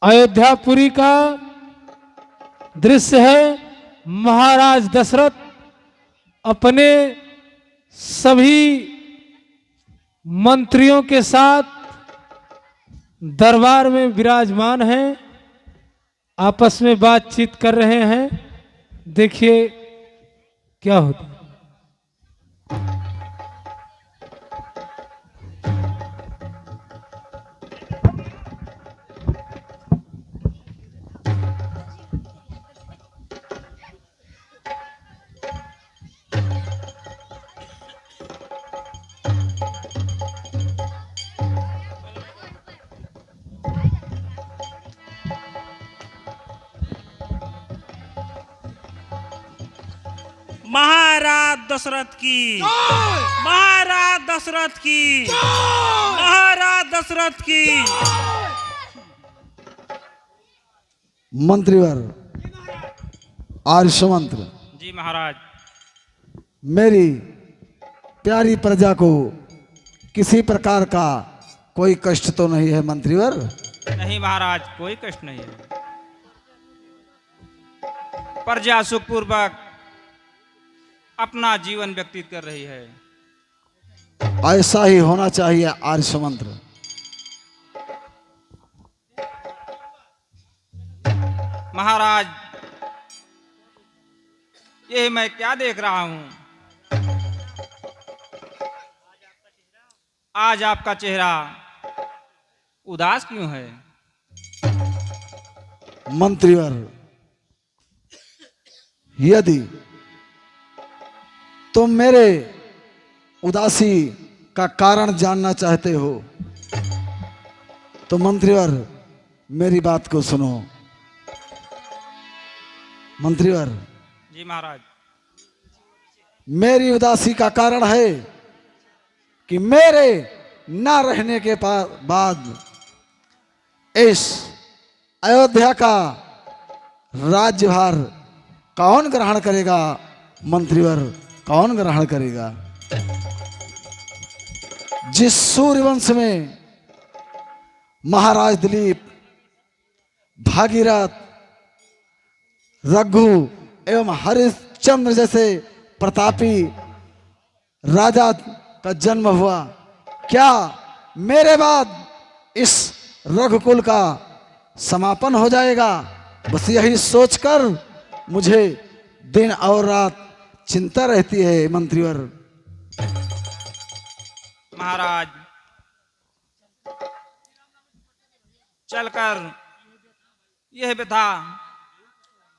अयोध्यापुरी का दृश्य है। महाराज दशरथ अपने सभी मंत्रियों के साथ दरबार में विराजमान हैं, आपस में बातचीत कर रहे हैं। देखिए क्या होता है। महाराज दशरथ की, महाराज दशरथ की, महाराज दशरथ की। मंत्रीवर आर्षमंत्र। जी महाराज। मेरी प्यारी प्रजा को किसी प्रकार का कोई कष्ट तो नहीं है मंत्रीवर? नहीं महाराज, कोई कष्ट नहीं है। प्रजा सुखपूर्वक अपना जीवन व्यतीत कर रही है। ऐसा ही होना चाहिए आर्षमंत्र। महाराज, ये मैं क्या देख रहा हूं? आज आपका चेहरा उदास क्यों है? मंत्रीवर, यदि तुम मेरे उदासी का कारण जानना चाहते हो तो मंत्रीवर मेरी बात को सुनो। मंत्रीवर, जी महाराज। मेरी उदासी का कारण है कि मेरे ना रहने के बाद इस अयोध्या का राज्यभार कौन ग्रहण करेगा? मंत्रीवर, कौन ग्रहण करेगा? जिस सूर्यवंश में महाराज दिलीप, भागीरथ, रघु एवं हरिश्चंद्र जैसे प्रतापी राजा का जन्म हुआ, क्या मेरे बाद इस रघुकुल का समापन हो जाएगा? बस यही सोचकर मुझे दिन और रात चिंता रहती है मंत्रीवर। महाराज, चलकर यह व्यथा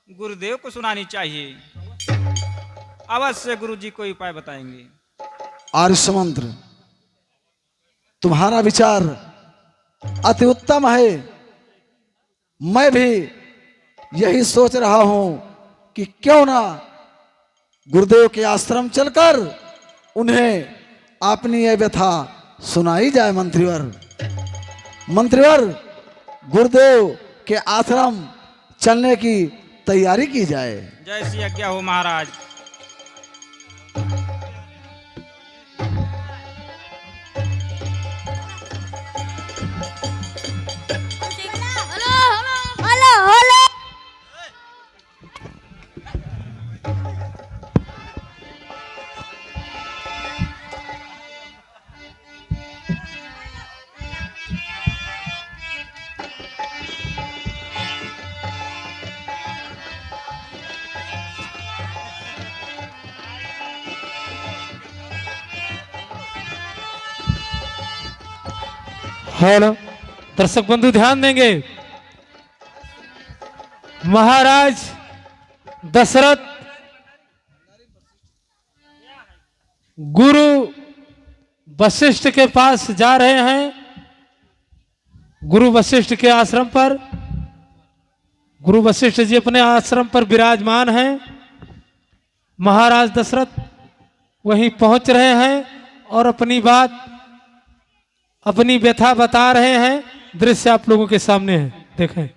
गुरुदेव को सुनानी चाहिए। अवश्य गुरुजी कोई उपाय बताएंगे। आर्षमंत्र, तुम्हारा विचार अति उत्तम है। मैं भी यही सोच रहा हूं कि क्यों ना गुरुदेव के आश्रम चलकर उन्हें अपनी यह व्यथा सुनाई जाए। मंत्रीवर, मंत्रीवर, गुरुदेव के आश्रम चलने की तैयारी की जाए। जैसी आज्ञा हो महाराज। हेलो दर्शक बंधु, ध्यान देंगे। महाराज दशरथ गुरु वशिष्ठ के पास जा रहे हैं। गुरु वशिष्ठ के आश्रम पर, गुरु वशिष्ठ जी अपने आश्रम पर विराजमान हैं। महाराज दशरथ वहीं पहुंच रहे हैं और अपनी बात, अपनी व्यथा बता रहे हैं। दृश्य आप लोगों के सामने है, देखें।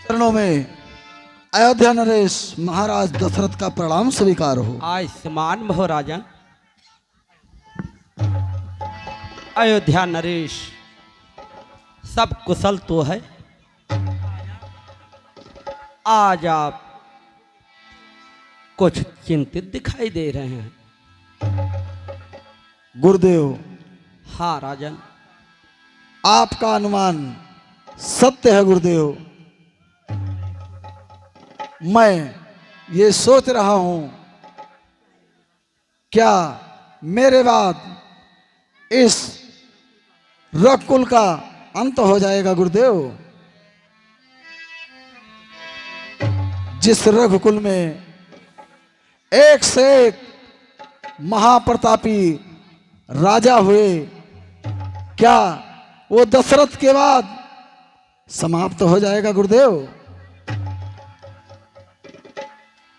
चरणों में अयोध्या नरेश महाराज दशरथ का प्रणाम स्वीकार हो। आयुष्मान भव राजन। अयोध्या नरेश, सब कुशल तो है। आज आप कुछ चिंतित दिखाई दे रहे हैं। गुरुदेव, हाँ राजन। आपका अनुमान सत्य है गुरुदेव। मैं ये सोच रहा हूं, क्या मेरे बाद इस रघुकुल का अंत हो जाएगा गुरुदेव? जिस रघुकुल में एक से एक महाप्रतापी राजा हुए, क्या वो दशरथ के बाद समाप्त हो जाएगा गुरुदेव?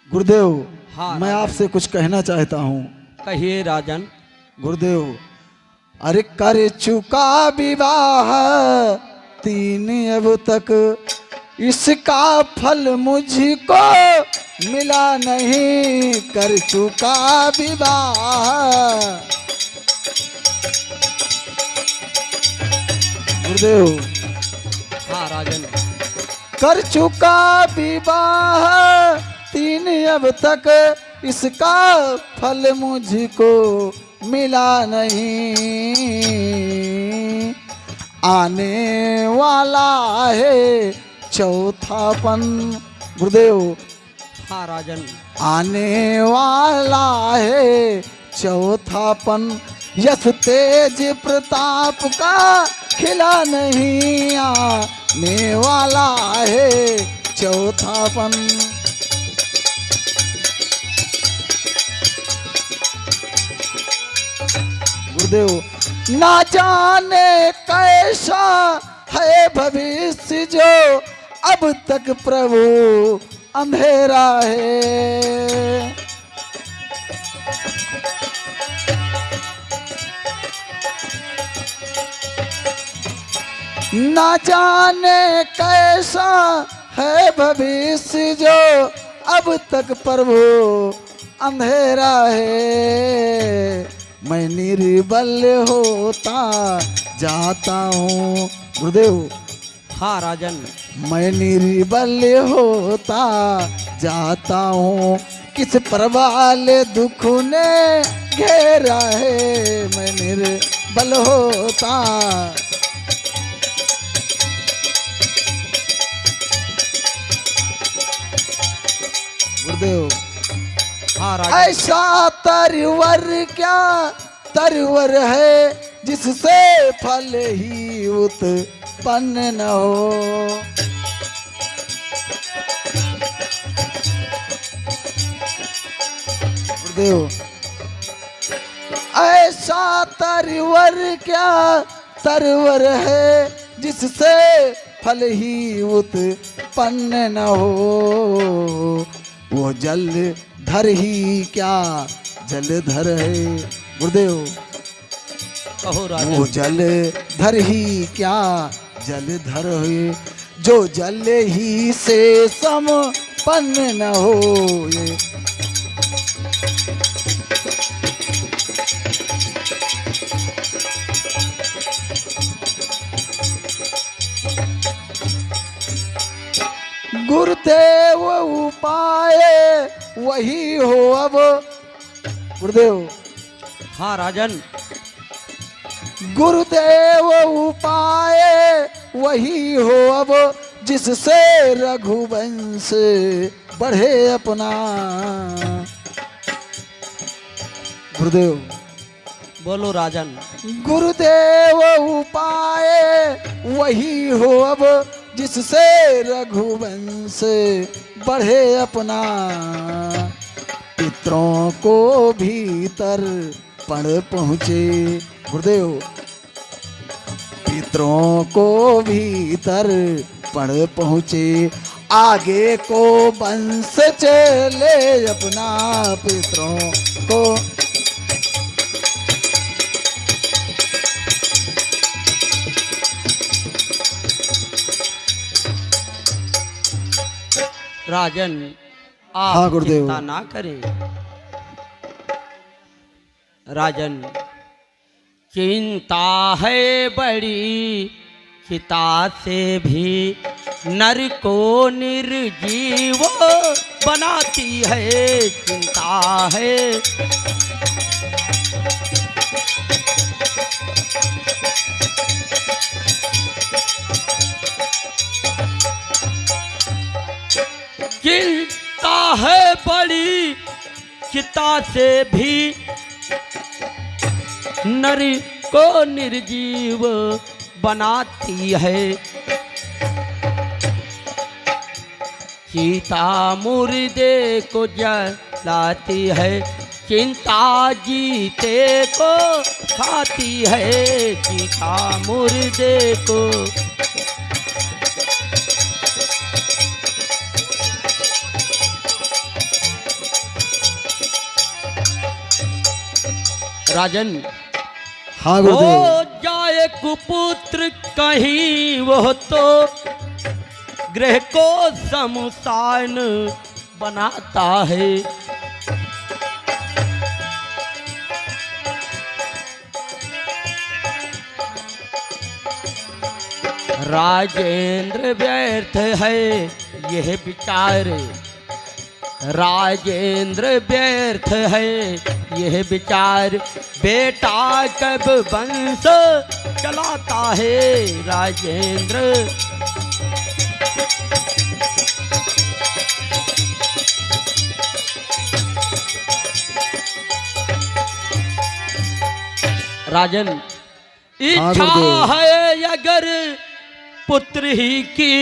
गुरुदेव, हाँ, मैं आपसे कुछ कहना चाहता हूं। कहिए राजन। गुरुदेव, अरे कर चुका विवाह 3 अब तक, इसका फल मुझको मिला नहीं। कर चुका विवाह। गुरुदेव, हाँ राजन। कर चुका विवाह 3 अब तक, इसका फल मुझको मिला नहीं। आने वाला है चौथापन। गुरुदेव, हाँ राजन। आने वाला है चौथापन, यश तेज प्रताप का खिला नहीं। आने वाला है चौथापन। गुरुदेव, ना जाने कैसा है भविष्य, जो अब तक प्रभु अंधेरा है। ना जाने कैसा है भविष्य, जो अब तक प्रभु अंधेरा है। मैं निर्बल होता जाता हूँ। गुरुदेव, हाँ राजन। मैं निर्बल होता जाता हूँ, किस प्रबल दुख ने घेरा है। मैं निर्बल होता। गुरुदेव, हाँ राजन। ऐसा तरवर क्या तरवर है, जिससे फल ही उत्पन्न न हो। गुरुदेव, ऐसा तरवर क्या तरवर है, जिससे फल ही उत्पन्न न हो। वो जल धर ही क्या जलधर है। गुरुदेव, कहो राजन। वो जल धर ही क्या जलधर है, जो जल ही से संपन्न न हो। ये गुरुदेव उपाय वही हो अब। गुरुदेव, हाँ राजन। गुरुदेव उपाय वही हो अब, जिससे रघुवंश बढ़े अपना। गुरुदेव, बोलो राजन। गुरुदेव उपाय वही हो अब, जिससे रघुवंश बढ़े अपना। पितरों को भीतर पण पहुँचे। गुरुदेव, पितरों को भीतर पण पहुँचे, आगे को वंश चले अपना। पितरों को राजन आप हाँ, गुरुदेव। चिंता ना करें। राजन चिंता है बड़ी चिता से भी नर को निर्जीव बनाती है। चिंता है चिंता है बड़ी चिता से भी नर को निर्जीव बनाती है। चिता मुर्दे को जलाती है, चिंता जीते को खाती है। चिता मुर्दे को राजन हाँ हो गुरुदेव। जाए कुपुत्र कहीं वो तो गृह को शमशान बनाता है। राजेंद्र व्यर्थ है यह विचार, राजेंद्र व्यर्थ है यह विचार। बेटा कब वंश चलाता है राजेंद्र। राजन इच्छा है अगर पुत्र ही की,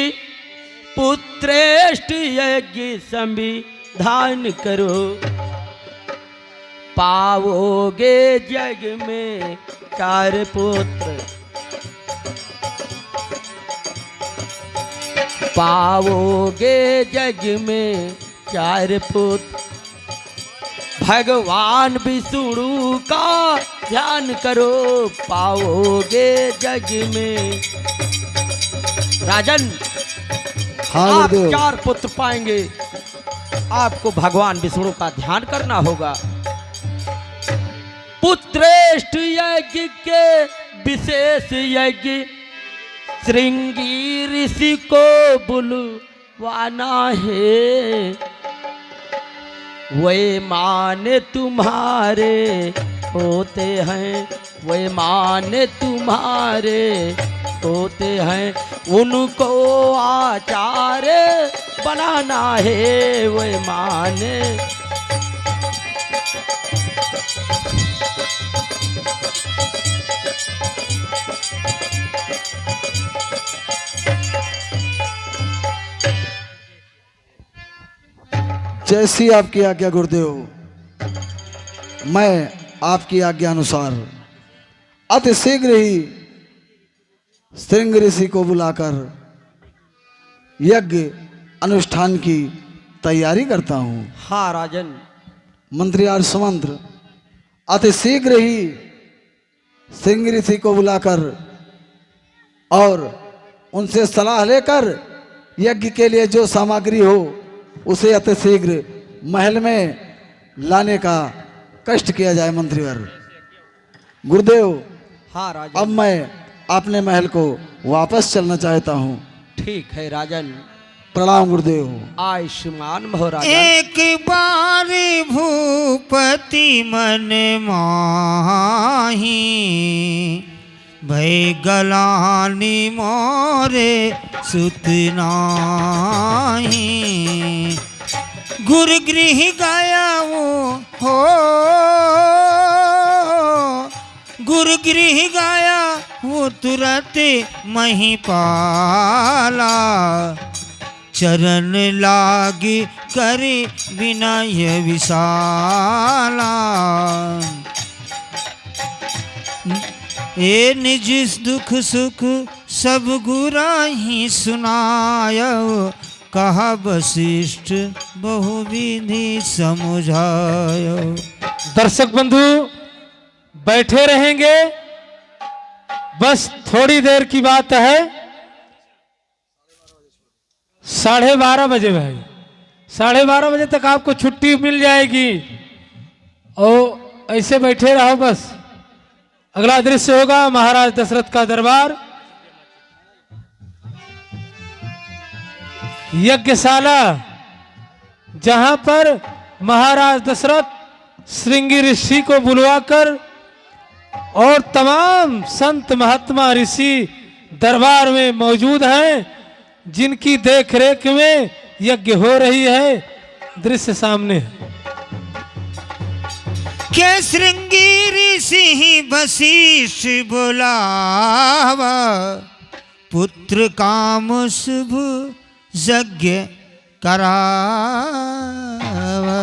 पुत्रेष्ट यज्ञ संविधान करो। पाओगे जग में 4 पुत्र, पाओगे जग में 4 पुत्र। भगवान विष्णु का ध्यान करो, पाओगे जग में। राजन हाँ आप गुरुदेव। 4 पुत्र पाएंगे, आपको भगवान विष्णु का ध्यान करना होगा। पुत्रेष्ठ यज्ञ के विशेष यज्ञ श्रृंगी ऋषि को बुलवाना है। वे माने तुम्हारे होते हैं, वे माने तुम्हारे होते हैं। उनको आचार्य बनाना है, वे माने। जैसी आपकी आज्ञा गुरुदेव, मैं आपकी आज्ञा अनुसार अति शीघ्र ही श्रृंग ऋषि को बुलाकर यज्ञ अनुष्ठान की तैयारी करता हूँ। हाँ राजन। मंत्री आर्षमंत्र अति शीघ्र ही श्रृंग ऋषि को बुलाकर और उनसे सलाह लेकर यज्ञ के लिए जो सामग्री हो उसे अति शीघ्र महल में लाने का कष्ट किया जाए मंत्रीवर। गुरुदेव हाँ राजन। अब मैं अपने महल को वापस चलना चाहता हूँ। ठीक है राजन। प्रणाम गुरुदेव। आयुष्मान भव राजन। एक बार भूपति मन माही, भय गलानी मोरे सुत नाही। गुरु गृह गया वो हो, गुरु गृह गया वो तुरंत महिपाला। चरण लागी करे विनय विशाला। ए निज दुख सुख सब गुरा ही सुनायो, कहा वशिष्ठ बहुविधि समझायो। दर्शक बंधु बैठे रहेंगे, बस थोड़ी देर की बात है। 12:30 बजे भाई 12:30 बजे तक आपको छुट्टी मिल जाएगी और ऐसे बैठे रहो बस। अगला दृश्य होगा महाराज दशरथ का दरबार, यज्ञशाला, जहां पर महाराज दशरथ श्रृंगी ऋषि को बुलवाकर और तमाम संत महात्मा ऋषि दरबार में मौजूद हैं, जिनकी देखरेख में यज्ञ हो रही है। दृश्य सामने है। के श्रृंगी ऋषि वशिष्ठ बुलावा, पुत्र काम शुभ यज्ञ करावा।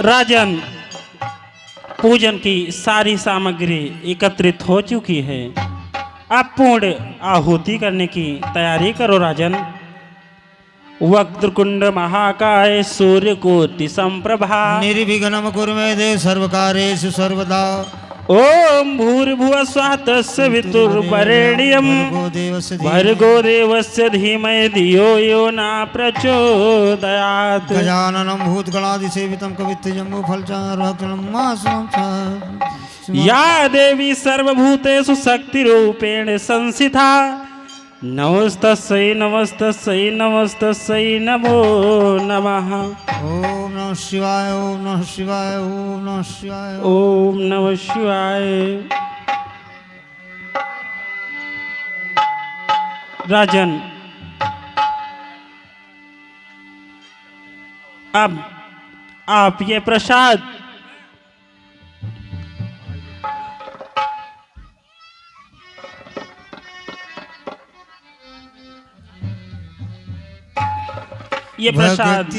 राजन, पूजन की सारी सामग्री एकत्रित हो चुकी है। अब पूर्ण आहुति करने की तैयारी करो राजन। वक्रतुंड महाकाय सूर्यकोटि संप्रभा निर्विघ्नं कुरु मे देव सर्वकार्येषु सर्वदा। ओम भूर्भुवः स्वः तत्सवितुर्वरेण्यं भर्गो देवस्य धीमहि धियो यो न प्रचोदयात्। गजाननं भूतगणादिसेवितं कवित्तजम्बूफलचारुभक्षणं या देवी सर्वभूतेषु शक्तिरूपेण संस्थिता नमस्तस्यै नमस्तस्यै नमस्तस्यै नमो नमः। ओम नमः शिवाय, ओम नमः शिवाय, ओम नमः शिवाय। ओम नमः शिवाय। राजन, अब आप ये प्रसाद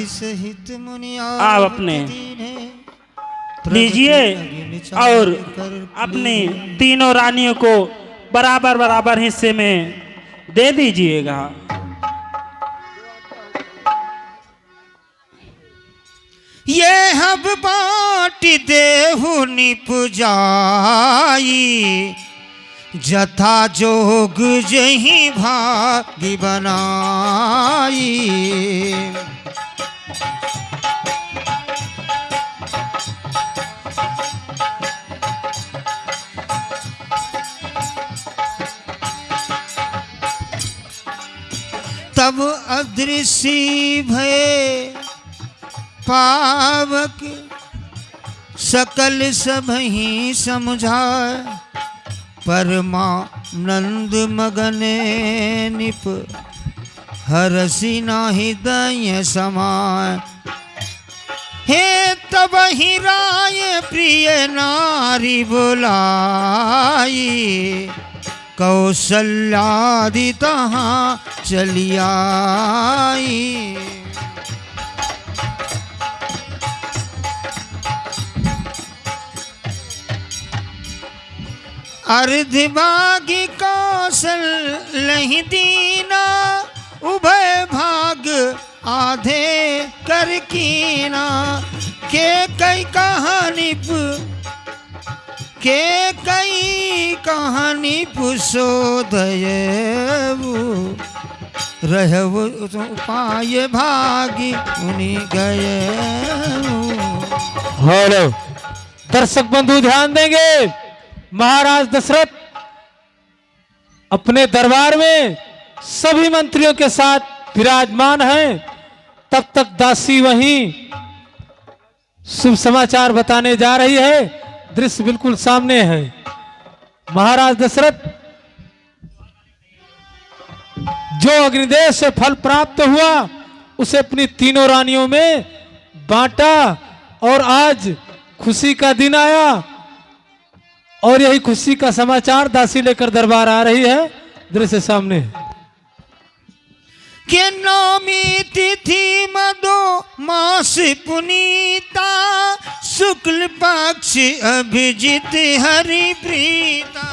सहित मुनि आप अपने लीजिए और अपनी तीनों रानियों को बराबर बराबर हिस्से में दे दीजिएगा। ये हब बाट देहु निपुजाई, जथा जोग जही भागी बनाई। तब अदृश्य भय पावक सकल सबही समझाय, परमानंद मगने निप हरसि नाहि दय समाय। हे तब ही राय प्रिय नारी बुलाई, कौशल्यादि तहाँ चली आई। अर्धभागी कौशल दीना, उभय भाग आधे कर कीना। के कई कहानी पुसोदय रहव उपाय भागी उनि गए। हेलो दर्शक बंधु, ध्यान देंगे। महाराज दशरथ अपने दरबार में सभी मंत्रियों के साथ विराजमान हैं। तब तक दासी वहीं शुभ समाचार बताने जा रही है। दृश्य बिल्कुल सामने है। महाराज दशरथ जो अग्निदेव से फल प्राप्त हुआ उसे अपनी तीनों रानियों में बांटा और आज खुशी का दिन आया और यही खुशी का समाचार दासी लेकर दरबार आ रही है। दृश्य सामने है। के नौमी तिथि मदो मास पुनीता शुक्ल पक्ष अभिजित हरि प्रीता।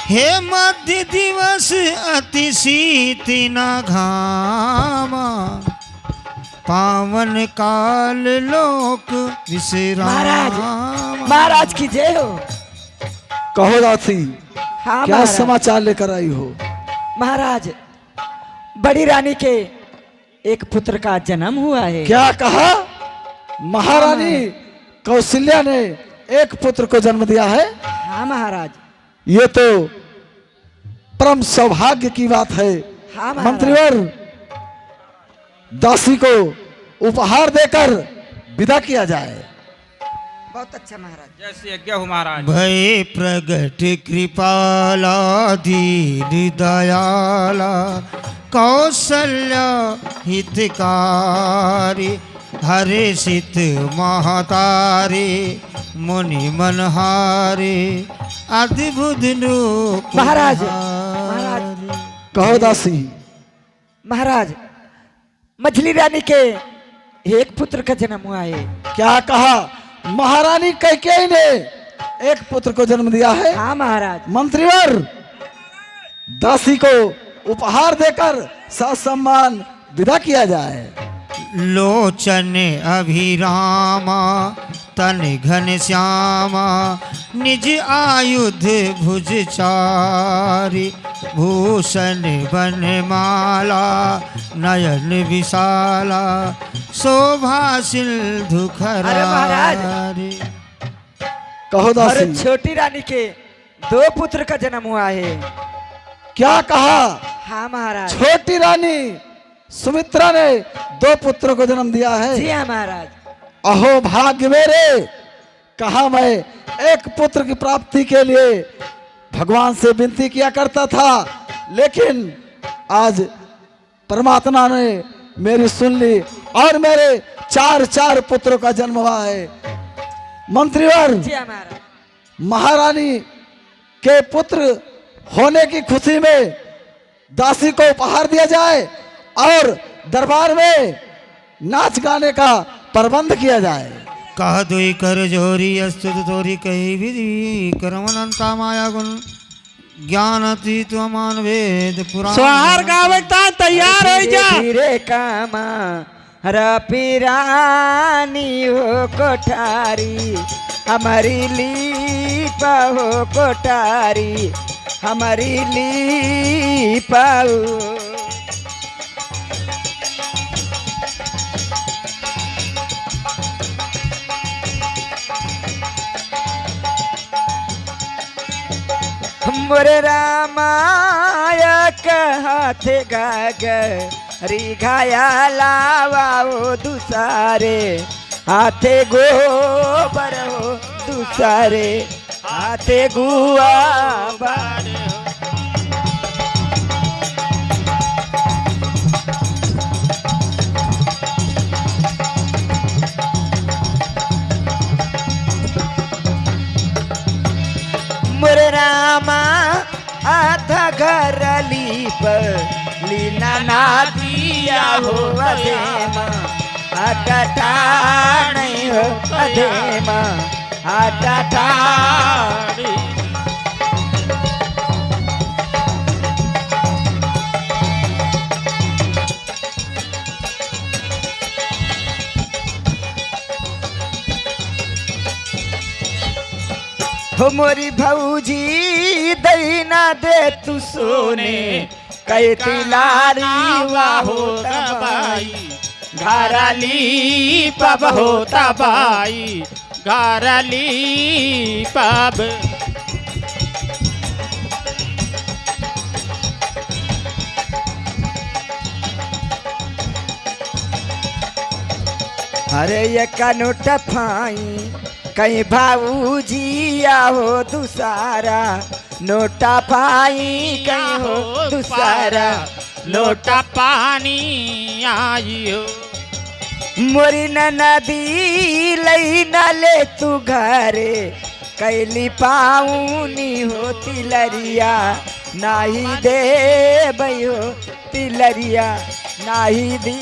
हे मध्य दिवस अति शीत न घामा पावन काल लोक विश्राम। महाराज की जय हो। कहो दासी, हाँ क्या महाराज। समाचार लेकर आई हो? महाराज, बड़ी रानी के एक पुत्र का जन्म हुआ है। क्या कहा? महारानी कौशल्या ने एक पुत्र को जन्म दिया है? हाँ महाराज। ये तो परम सौभाग्य की बात है। हाँ महाराज। मंत्रीवर, दासी को उपहार देकर विदा किया जाए। बहुत अच्छा महाराज। जैसी आज्ञा हो महाराज। भय प्रगट कृपाला दीन दयाला कौशल्या हितकारी हर्षित महतारी मुनि मनहारी अद्भुत रूप महाराज, महाराज। कहो दासी। महाराज, मछली रानी के एक पुत्र का जन्म हुआ है। क्या कहा? महारानी कैकेयी ने एक पुत्र को जन्म दिया है? हाँ महाराज। मंत्रीवर, दासी को उपहार देकर ससम्मान विदा किया जाए। लोचन अभिरामा तन घन श्यामा निज आयुध भुज चारी भूषण बनमाला नयन विशाला शोभा सिंधु अरे महाराज। खरारी। कहो और दासी। छोटी रानी के दो पुत्र का जन्म हुआ है। क्या कहा? हाँ महाराज। छोटी रानी सुमित्रा ने दो पुत्रों को जन्म दिया है। जी हाँ महाराज। अहो भाग्य मेरे, कहा मैं एक पुत्र की प्राप्ति के लिए भगवान से विनती किया करता था, लेकिन आज परमात्मा ने मेरी सुन ली और मेरे चार पुत्रों का जन्म हुआ है। मंत्रीवर, जी हाँ महाराज। महारानी के पुत्र होने की खुशी में दासी को उपहार दिया जाए और दरबार में नाच गाने का प्रबंध किया जाए। कह दुई कर जोरी अस्तुत तोरी कही विधि करमनंता माया गुण ज्ञान अतीत अमान वेद पुराण। सोहर गावता तैयार हो जा। धीरे कामा रपिरानी हो कोठारी हमारी लीपा हो कोठारी हमारी लीपा हो। मोरे रामाया कहते गागरी घाया लावा हो दुसारे हाथे गोबर हो दुसारे हाथे गुआ बार हो। मोरे रामा आधा घर लीप लीना ना दिया हो अधेमा आटा नहीं हो अधेमा आटा। हो मोरी भौजी दैना दे तू सोने कैती लारी वाहो तबाई घरली पब होता बाई घरली पब। अरे ये कनोट फाई कहीं भाऊजी आओ दूसरा नोटा पाई कहीं हो दूसरा लोटा पानी आइयो। मोरी नदी लई न ले तू घरे कैली पाऊनी हो तिलरिया नाही दे हो तिलरिया नाही दी।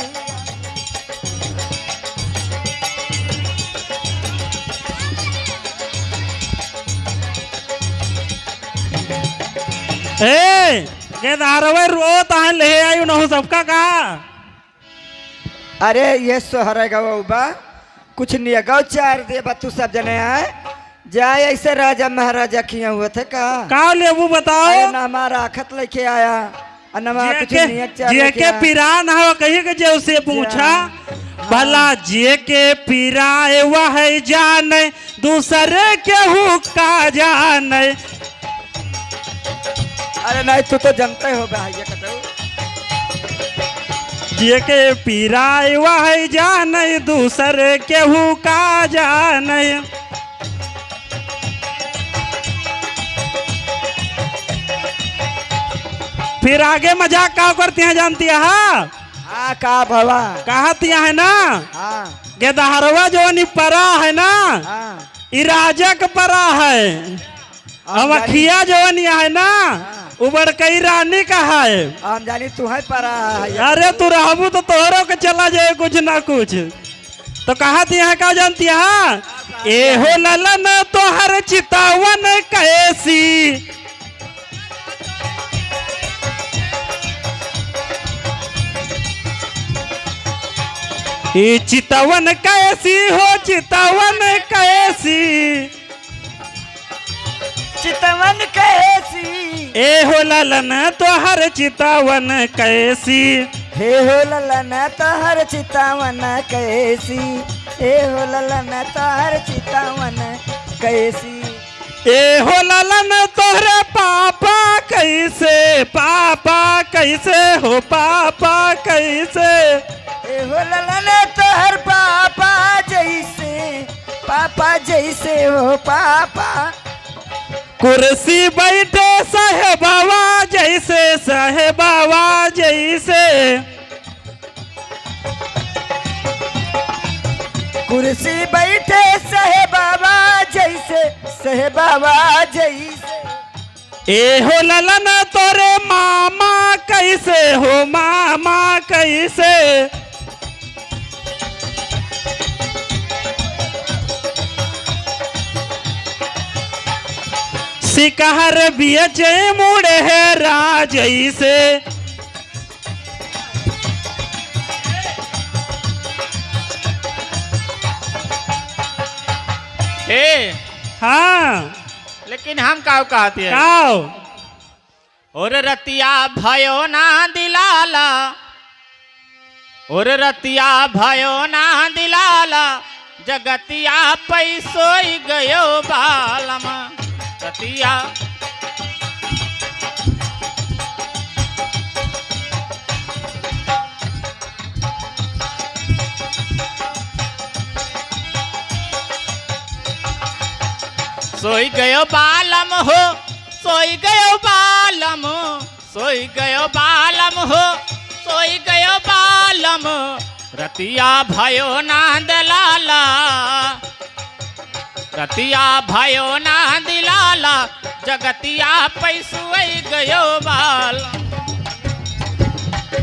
ए गेदारवे रो तान ले आयु न हो सबका का। अरे ये सोहर गवा कुछ नहीं गौ चार दे तू सब जने आए जाए ऐसे राजा महाराजा किए हुए थे का लेबू बताओ। अरे ना हमारा खत लेके आया अनमा कुछ नहीं चार जे के पिरान हो कहीं के जे उसे पूछा भला जे के पिराए वह जाने दूसरे के हुक्का जाने। अरे नहीं तू तो जानते हो भैया कतौ जे के पिराए वह जाने दूसरे के हुक्का जाने। फिर आगे मजाक का करती हैं जानती है। हाँ का भवा कहती है ना हाँ गेदहरवा जो परा है ना हाँ इराजक परा है। हम अखिया जो है ना उबड़ कई रानी का है। हम जानी तू है परा है। अरे तू रहबू तो तोहरों के चला जाए कुछ ना कुछ। तो कहती है का जानती है ए हो ललन तोहर चितावन कैसी। ये चितवन कैसी हो चितवन कैसी। चितवन कैसी ए हो ललन तोहर चितवन कैसी। हे हो ललन तोहर चितवन कैसी हे हो ललन तोहर चितवन कैसी। ए हो ललन तोहरे पापा कैसे पापा कैसे हो पापा कैसे। ए हो ललन तोहर पापा जैसे हो पापा। कुर्सी बैठे साहेबावा जैसे साहेबावा जैसे। कुर्सी बैठे साहेबावा जैसे। ए हो ललन तोरे मामा कैसे हो मामा कैसे। शिकार बियचे मुड़े है राजई से। ए हाँ लेकिन हम काव कहते हैं काओ और रतिया भयो ना दिलाला और रतिया भयो ना दिलाला जगतिया पैसोई गयो बालम रतिया। सोई गयो बालम हो सोई गयो बालम सोई गयो बालम हो सोई गयो बालम रतिया भयो ना दलाला रतिया भयो ना दिलाला जगतिया पैसुई गयो बाल।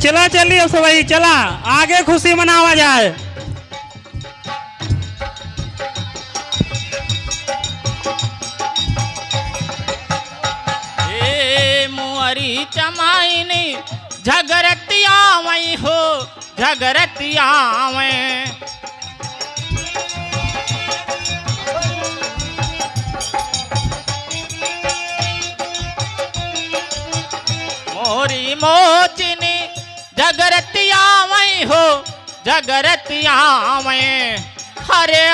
चला चलिए सब वही चला आगे खुशी मनावा जाए। मुअरी चमाइनी झगरतिया वही हो झगरतिया में। मोरी मोचनी झगरतिया वही हो झगरतिया में। हरे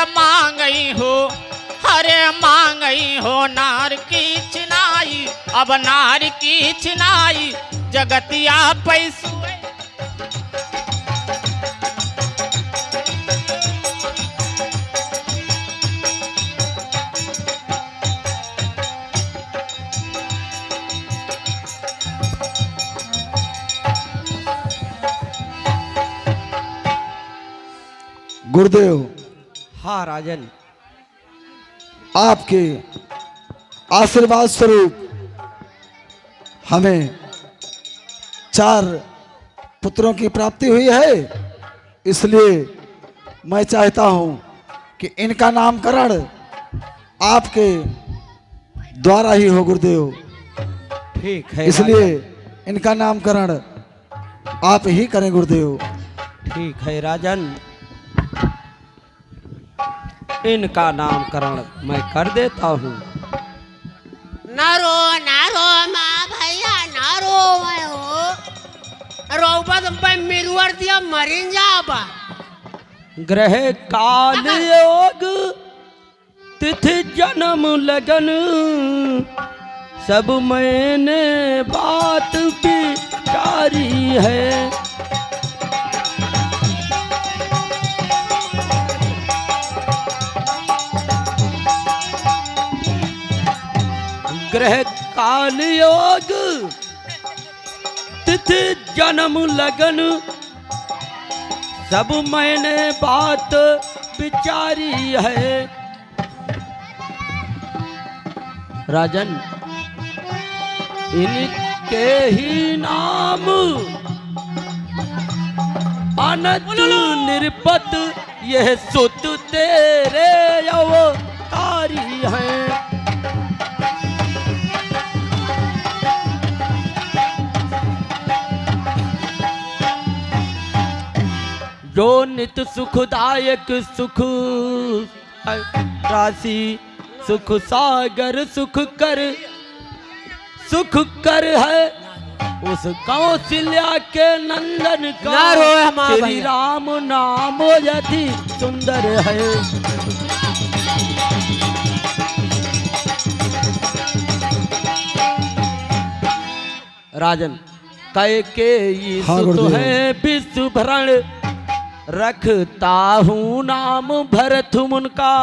मांगई हो नार की चिनाई अब नार की चिनाई जगतिया पैसुए। गुरुदेव हाँ राजन। आपके आशीर्वाद स्वरूप हमें 4 पुत्रों की प्राप्ति हुई है, इसलिए मैं चाहता हूं कि इनका नामकरण आपके द्वारा ही हो गुरुदेव। ठीक है इसलिए इनका नामकरण आप ही करें गुरुदेव। ठीक है राजन, इनका नामकरण मैं कर देता हूँ। नारो नारो माँ भैया नारो हो रोबा तुम पे मिरुवर दिया मरिन जाबा। ग्रह काल योग तिथि जन्म लगन सब मैंने बात विचारी है। ग्रह काल योग तिथि जन्म लगन सब मैंने बात विचारी है। राजन, इनके ही नाम अनंत निरपत यह सुत तेरे अवतारी हैं। जो नित सुखदायक सुख राशि सुख सागर सुख कर है उस कौशल्या के नंदन का श्री राम नाम यदि सुंदर है। राजन, कह के सुत है विश्व भरण रखता हूँ नाम भरत उनका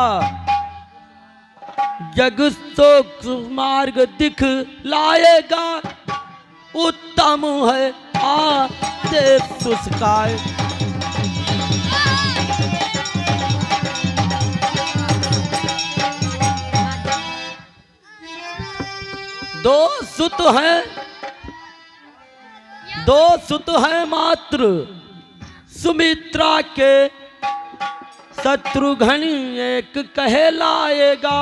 जग शोक मार्ग दिख लाएगा उत्तम है आदेश उसका। दो सुत हैं मात्र सुमित्रा के शत्रुघ्न एक कहलाएगा।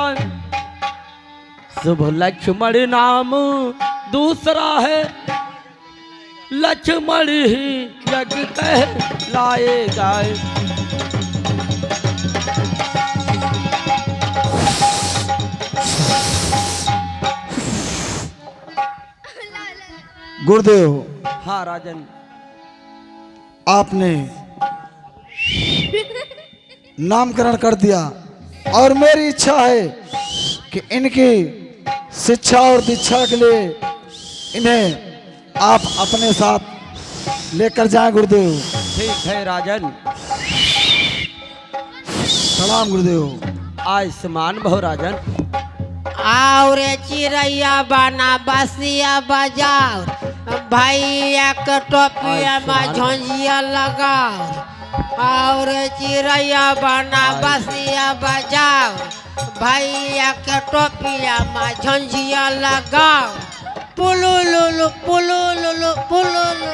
शुभ लक्ष्मण नाम दूसरा है लक्ष्मण ही जग कहलाएगा। गुरुदेव, हाँ राजन, आपने नामकरण कर दिया और मेरी इच्छा है कि इनकी शिक्षा और दीक्षा के लिए इन्हें आप अपने साथ लेकर जाएं गुरुदेव। ठीक है राजन। प्रणाम गुरुदेव। आयुष्मान भव राजन। और चिड़ैया बना बसिया बजाओ भैया के टोपिया में झंझिया लगाओ। और चिड़ैया बना बसिया बजाओ भैया के टोपिया में झंझिया लगाओ। पुलुलुलु पुलुलुलु पुलुलुलु।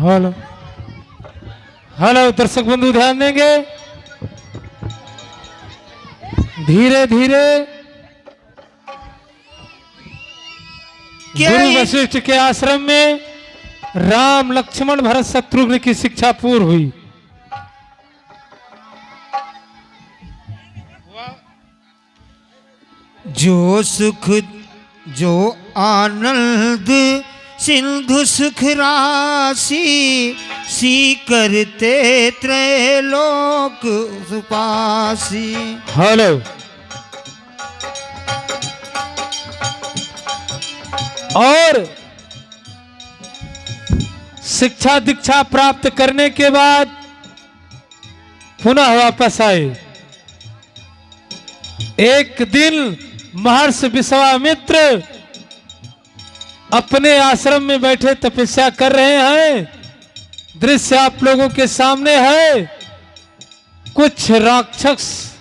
हेलो हेलो दर्शक बंधु ध्यान देंगे, धीरे धीरे गुरु वशिष्ठ के आश्रम में राम लक्ष्मण भरत शत्रुघ्न की शिक्षा पूर्ण हुई। जो सुख जो आनंद सिंधु सुख राशि सी करते त्रैलोक सुपासी। हेलो और शिक्षा दीक्षा प्राप्त करने के बाद पुनः वापस आए। एक दिन महर्षि विश्वामित्र अपने आश्रम में बैठे तपस्या कर रहे हैं। दृश्य आप लोगों के सामने है। कुछ राक्षस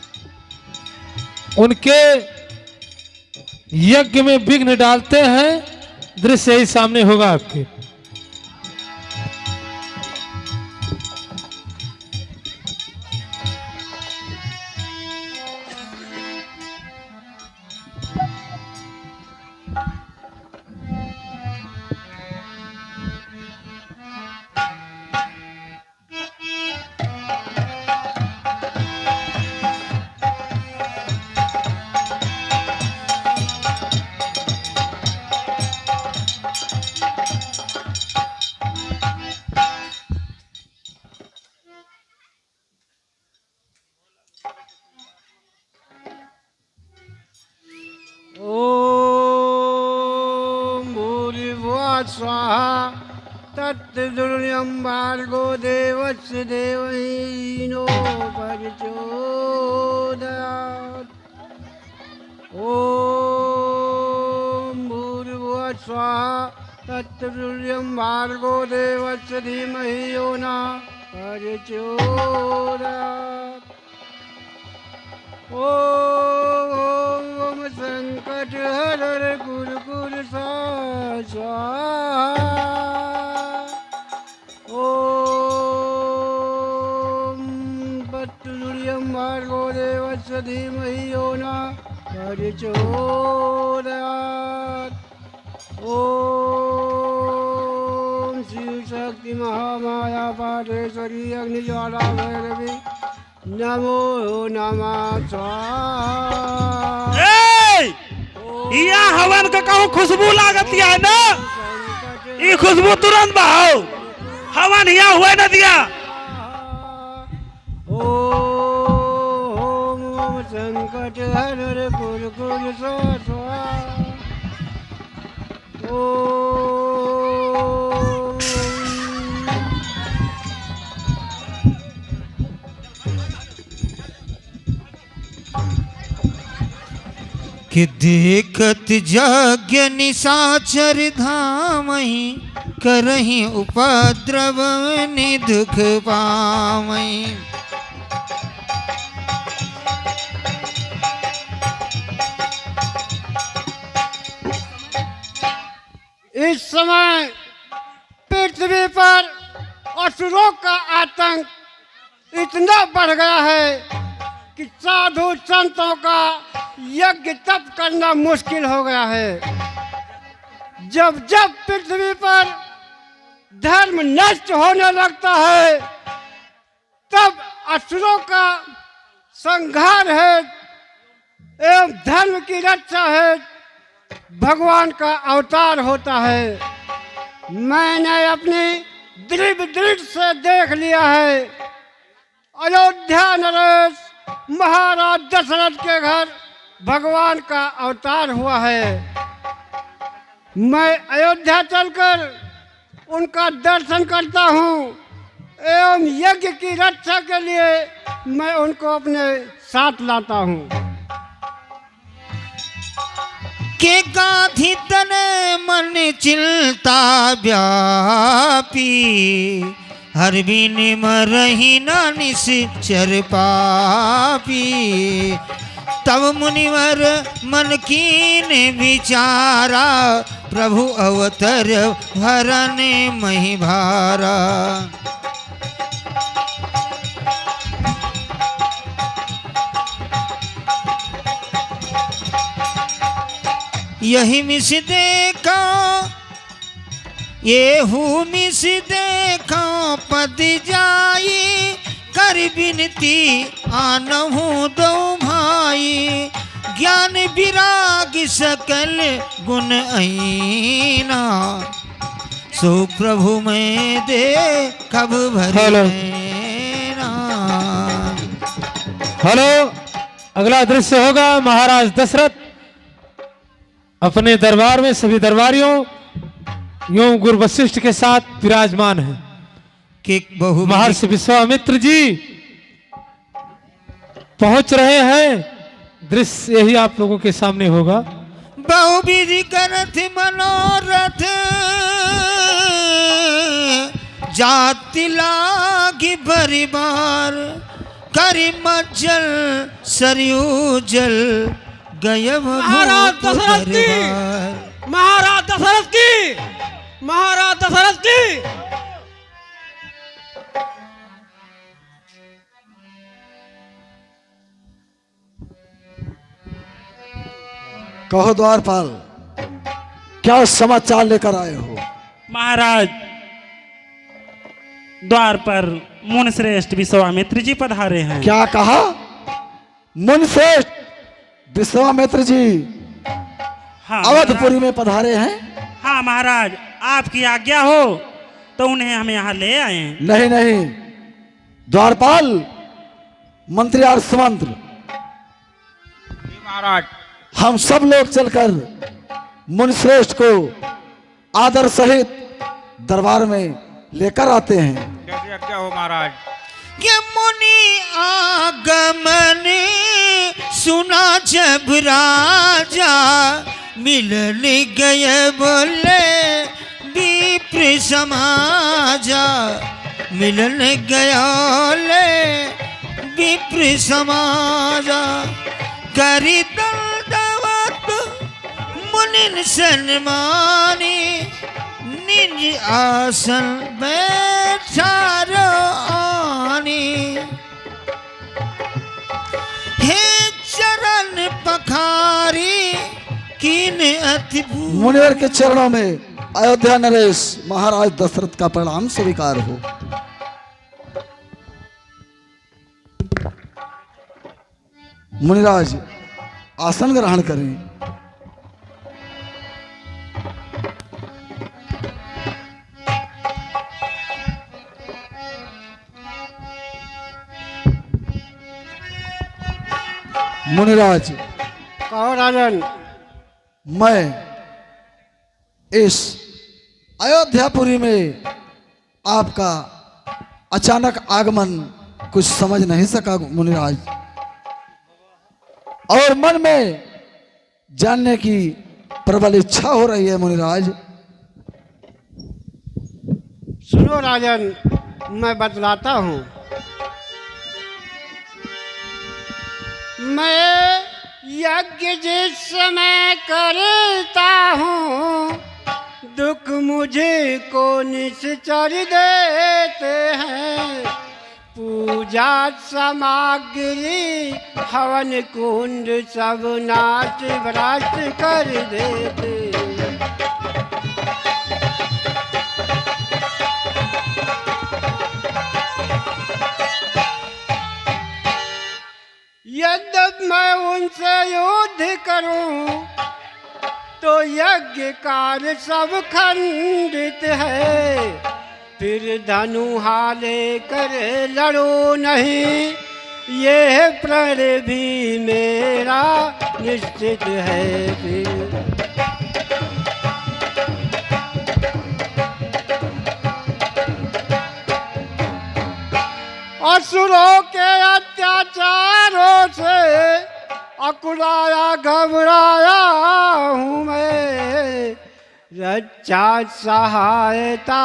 उनके यज्ञ में विघ्न डालते हैं। दृश्य ही सामने होगा आपके। ओम भूर्भुवः स्वाहा तत्तुर्यं भार्गो देवस्य धीमहि नो प्रचोदयात्। ओम भूर्भुवः स्वाहा तत्तुर्यं भार्गो देवस्य धीमहि यो न प्रचोदयात्। ओम संकट हर गुरुकुल स्वाहा। ओम पत्तुर्यं भार्गो देवस्य धीमहि यो न प्रचोदयात्। ओम शिव शक्ति महामाया पाठेश्वरी अग्निज्वाला भैरवी नमो नमः स्वाहा। या हवन का कहूँ खुशबू लागत है ना, ये खुशबू तुरंत बहाओ। हवन यहाँ हुआ न दिया। ओम संकट हर गुरुकुल स्वाहा। ओम कि देखत यज्ञ निशाचर धामहि करहि उपद्रव दुख पावहि। इस समय पृथ्वी पर असुरों का आतंक इतना बढ़ गया है कि साधु संतों का यज्ञ तप करना मुश्किल हो गया है। जब जब पृथ्वी पर धर्म नष्ट होने लगता है तब असुरों का संहार है एवं धर्म की रक्षा है भगवान का अवतार होता है। मैंने अपनी दृढ़ से देख लिया है। अयोध्या नरेश महाराज दशरथ के घर भगवान का अवतार हुआ है। मैं अयोध्या चलकर उनका दर्शन करता हूँ एवं यज्ञ की रक्षा के लिए मैं उनको अपने साथ लाता हूँ। के गाधी तन मन चिंता व्यापी हर बिन मरहि न निश्चर पापी। तब मुनिवर मन कीन विचारा प्रभु अवतर हरन मही भारा। यही मिस देखा ये हूँ मिस देखा पद जाई कर बिनती आनहु दो भाई। ज्ञान विराग सकल गुण ऐना सो प्रभु में दे कब हेलो हेलो। अगला दृश्य होगा महाराज दशरथ अपने दरबार में सभी दरबारियों यूं गुरु वशिष्ठ के साथ विराजमान है कि बहु महर्षि विश्वामित्र जी पहुंच रहे हैं। दृश्य यही आप लोगों के सामने होगा। बहुविधि करत मनोरथ जाति लागी परिवार करी मज्जल सरयू जल गयब महाराज दशरथ की महाराज दशरथ की महाराज दशरथ की कहो द्वारपाल, क्या समाचार लेकर आए हो? महाराज, द्वार पर मुनिश्रेष्ठ विश्वामित्र जी पधारे हैं। क्या कहा? मुनिश्रेष्ठ विश्वामित्र जी हाँ अवधपुरी में पधारे हैं? हाँ महाराज, आपकी आज्ञा हो तो उन्हें हम यहाँ ले आए। नहीं नहीं द्वारपाल, मंत्री और सुमंत्र, महाराज हम सब लोग चलकर मुनिश्रेष्ठ को आदर सहित दरबार में लेकर आते हैं। कैसे आज्ञा हो महाराज। ये मुनि आगमन सुना जब राजा मिलन गए बोले विप्र समाजा मिलन गया ले विप्र समाजा करी दंडवत मुनिन सन्मानी निज आसन बैठा रानी हे चरण पखारी कीन अति मुनिवर के चरणों में अयोध्या नरेश महाराज दशरथ का प्रणाम स्वीकार हो। मुनिराज आसन ग्रहण करें। मुनिराज, कहो राजन। मैं इस अयोध्यापुरी में आपका अचानक आगमन कुछ समझ नहीं सका मुनिराज, और मन में जानने की प्रबल इच्छा हो रही है मुनिराज। सुनो राजन, मैं बतलाता हूँ। मैं यज्ञ जिस समय करता हूँ दुख मुझे को निश्चर देते हैं। पूजा सामग्री हवन कुंड सब नाच भ्रष्ट कर देते। यद्यपि मैं उनसे युद्ध करूं तो यज्ञ कार्य सब खंडित है। फिर धनु हाले कर लड़ो नहीं, ये प्रण भी मेरा निश्चित है। फिर असुरों के अत्याचारों से अकुलाया घबराया हूँ मैं। रक्षा सहायता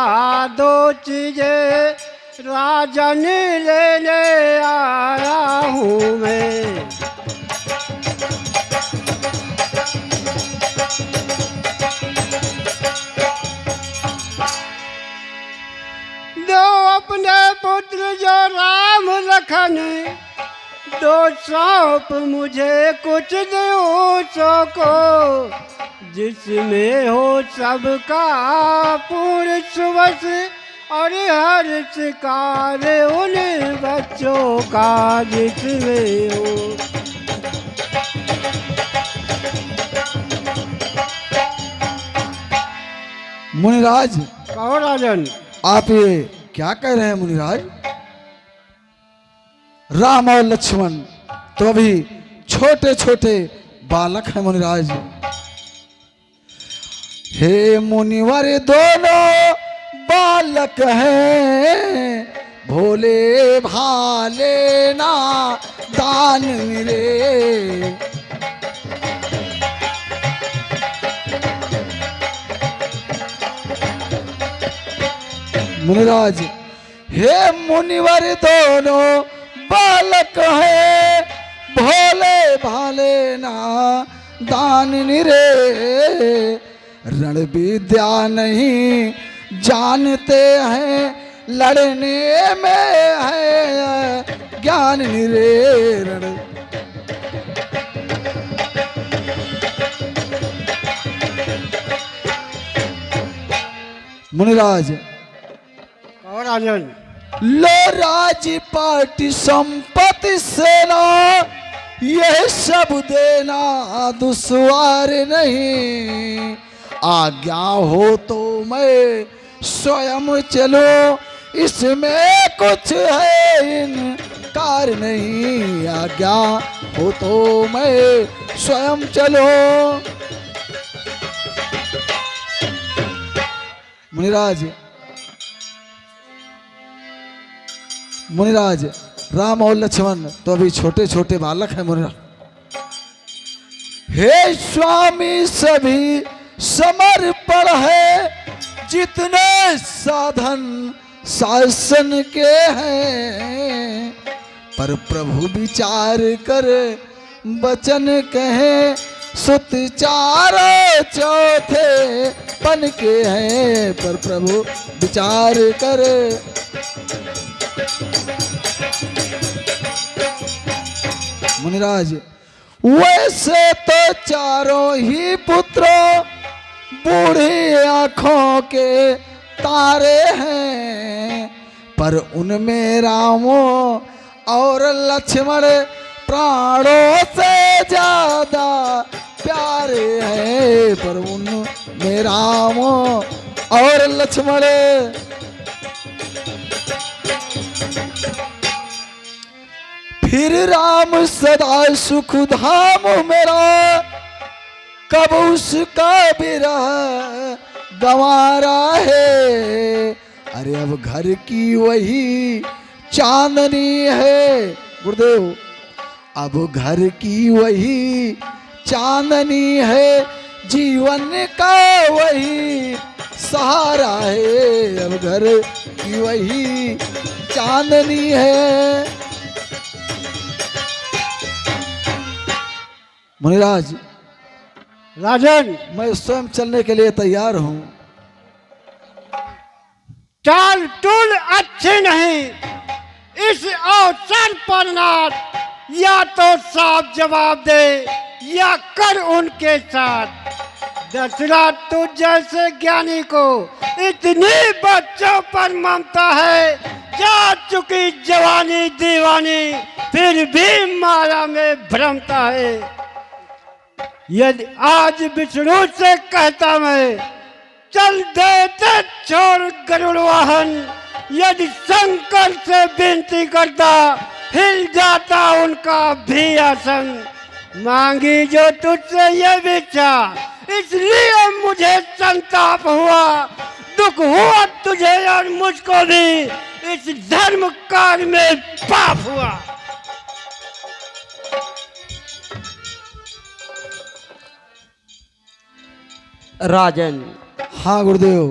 दो चीजें राजन लेने आया हूँ मैं। दो अपने पुत्र जो राम लखन, दो सौंप मुझे कुछ दो सौ को, जिसमें हो सबका पूर्ण सुवस और हर शिकार उन बच्चों का जिसमें हो। मुनिराज, कहो राजन। आप ये क्या कह रहे हैं मुनिराज? राम और लक्ष्मण तो अभी छोटे छोटे बालक हैं मुनिराज। हे मुनिवर दोनों बालक हैं, भोले भाले ना दान मेरे। मुनिराज, हे मुनिवर दोनों बालक है, भोले भाले ना दान निरे, रण विद्या नहीं जानते हैं, लड़ने में है ज्ञान निरे। रण मुनिराज, और राजन लो राज पार्टी संपत्ति सेना, यह सब देना दुश्वार नहीं, आज्ञा हो तो मैं स्वयं चलो, इसमें कुछ है इनकार नहीं, आज्ञा हो तो मैं स्वयं चलो। मुनिराज, मुनिराज, राम और लक्ष्मण तो अभी छोटे छोटे बालक हैं। मुनिराज, हे स्वामी सभी समर्पण है, जितने साधन शासन के हैं, पर प्रभु विचार कर वचन कहे, सुत चारों चौथे पन के हैं, पर प्रभु विचार कर। मुनिराज, वैसे तो चारों ही पुत्रों बूढ़ी आंखों के तारे हैं, पर उनमें रामो और लक्ष्मण प्राणों से ज्यादा प्यारे हैं, पर उनमें रामो और लक्ष्मण। फिर राम सदा सुख धाम मेरा, कब उसका विरह गंवारा है, अरे अब घर की वही चांदनी है। गुरुदेव, अब घर की वही चांदनी है, जीवन का वही सहारा है, अब घर की वही चांदनी है। मुनिराज, राजन मैं स्वयं चलने के लिए तैयार हूं। चाल टूल अच्छे नहीं, इस अवसर पर नाथ या तो साफ जवाब दे या कर उनके साथ। दशरथ, तू जैसे ज्ञानी को इतनी बच्चों पर ममता है, जा चुकी जवानी दीवानी फिर भी माया में भ्रमता है। यदि आज विष्णु से कहता मैं, चल देते छोड़ गरुड़ वाहन, यदि शंकर से विनती करता हिल जाता उनका भी आसन। मांगी जो तुझसे ये भिक्षा, इसलिए मुझे संताप हुआ, दुख हुआ तुझे और मुझको भी, इस धर्म कार्य में पाप हुआ। राजन, हाँ गुरुदेव।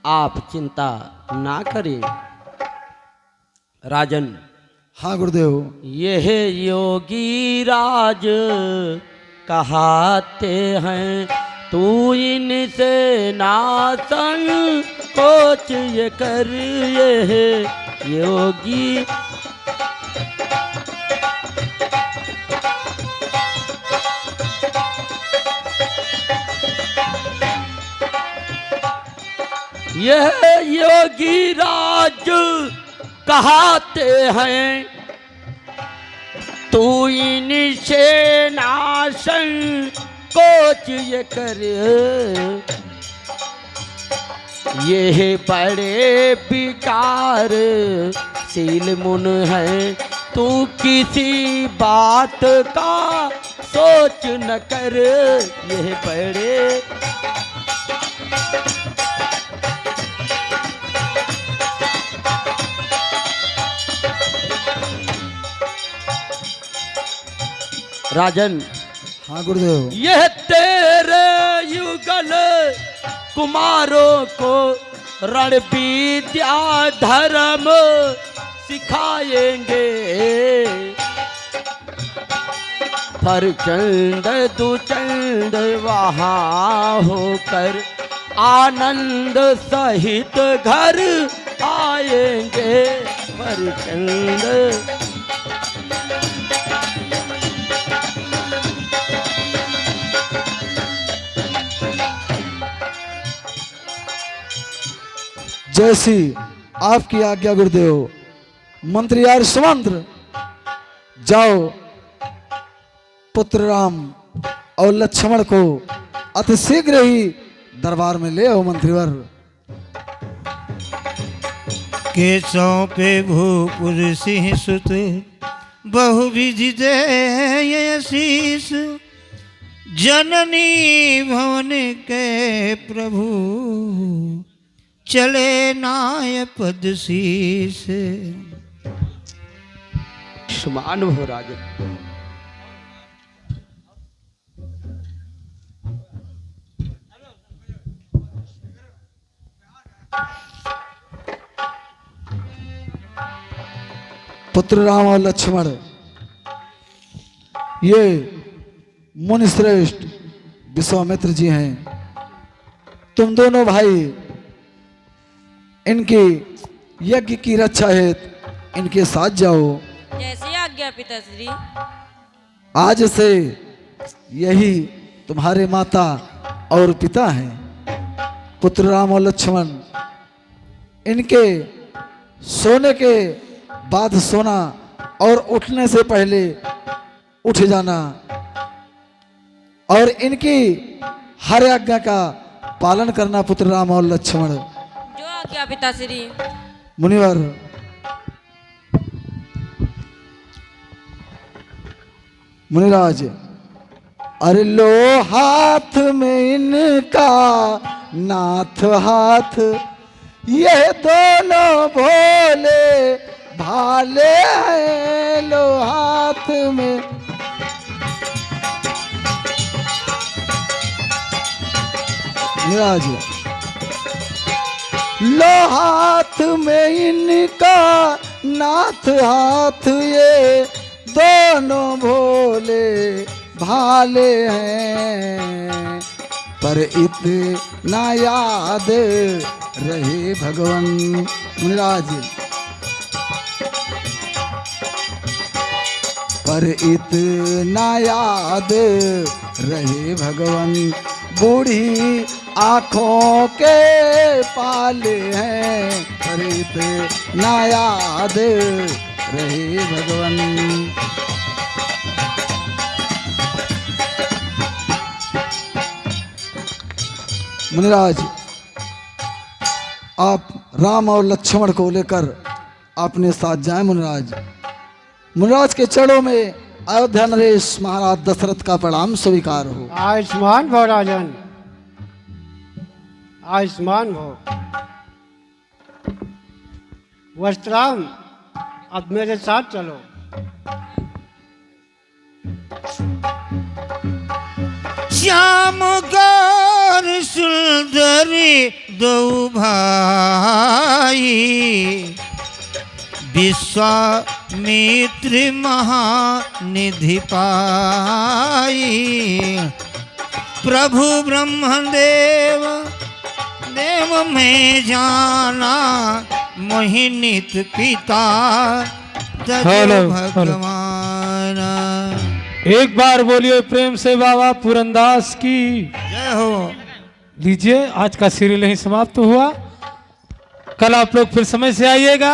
आप चिंता ना करें। राजन, हाँ गुरुदेव। यह योगी राज कहाते हैं, तू इनसे ना संकोच ये कर, ये योगी यह योगी राज कहाते हैं, तू इनसे नाशन कोच ये कर, ये बड़े विकार शील मुन है, तू किसी बात का सोच न कर, ये बड़े राजन। हाँ गुरुदेव। यह तेरे युगल कुमारों को रण विद्या धर्म सिखाएंगे। प्रचंड दुचंड वहाँ होकर आनंद सहित घर आएंगे। प्रचंड जैसी आपकी आज्ञा गुरुदेव। मंत्री हरिश्चंद्र जाओ पुत्र राम और लक्ष्मण को अतिशीघ्र ही दरबार में ले आओ मंत्रीवर। केशव पे भूपुर सिंह सुत बहुविधि दे शीस। जननी भवन के प्रभु चले नाय पद शीस। समान हो राजन। पुत्र राम और लक्ष्मण ये मुनिश्रेष्ठ विश्वामित्र जी हैं। तुम दोनों भाई इनकी यज्ञ की रक्षा हेतु इनके साथ जाओ। जैसी आज्ञा पिताश्री। आज से यही तुम्हारे माता और पिता हैं। पुत्र राम और लक्ष्मण इनके सोने के बाद सोना और उठने से पहले उठ जाना और इनकी हर आज्ञा का पालन करना। पुत्र राम और लक्ष्मण। जो आज्ञा पिताश्री। मुनिवर मुनिराज, अरे लो हाथ में इनका नाथ हाथ, ये दोनों भोले भाले हैं। लो हाथ में मुनिराज, लो हाथ में इनका नाथ हाथ, ये दोनों भोले भाले हैं। पर इतना याद रहे भगवान। मुनिराज, पर इतना याद रहे भगवान, बूढ़ी आँखों के पाले हैं। पर इतना याद रहे भगवान। मुनिराज, आप राम और लक्ष्मण को लेकर अपने साथ जाएं। मुनिराज, मुनिराज के चरणों में अयोध्या नरेश महाराज दशरथ का प्रणाम स्वीकार हो। आयुष्मान भव राजन, आयुष्मान भव। वस्त्राम, अब मेरे साथ चलो। श्याम गौर सुंदरी दो भाई, विश्वामित्र महानिधि पाई। प्रभु ब्रह्मदेव देव में जाना, मोहिनीत पिता हेलो, भगवान। एक बार बोलिए प्रेम से बाबा पुरंदास की जय हो। लीजिए, आज का सीरियल यहीं समाप्त हुआ। कल आप लोग फिर समय से आइएगा।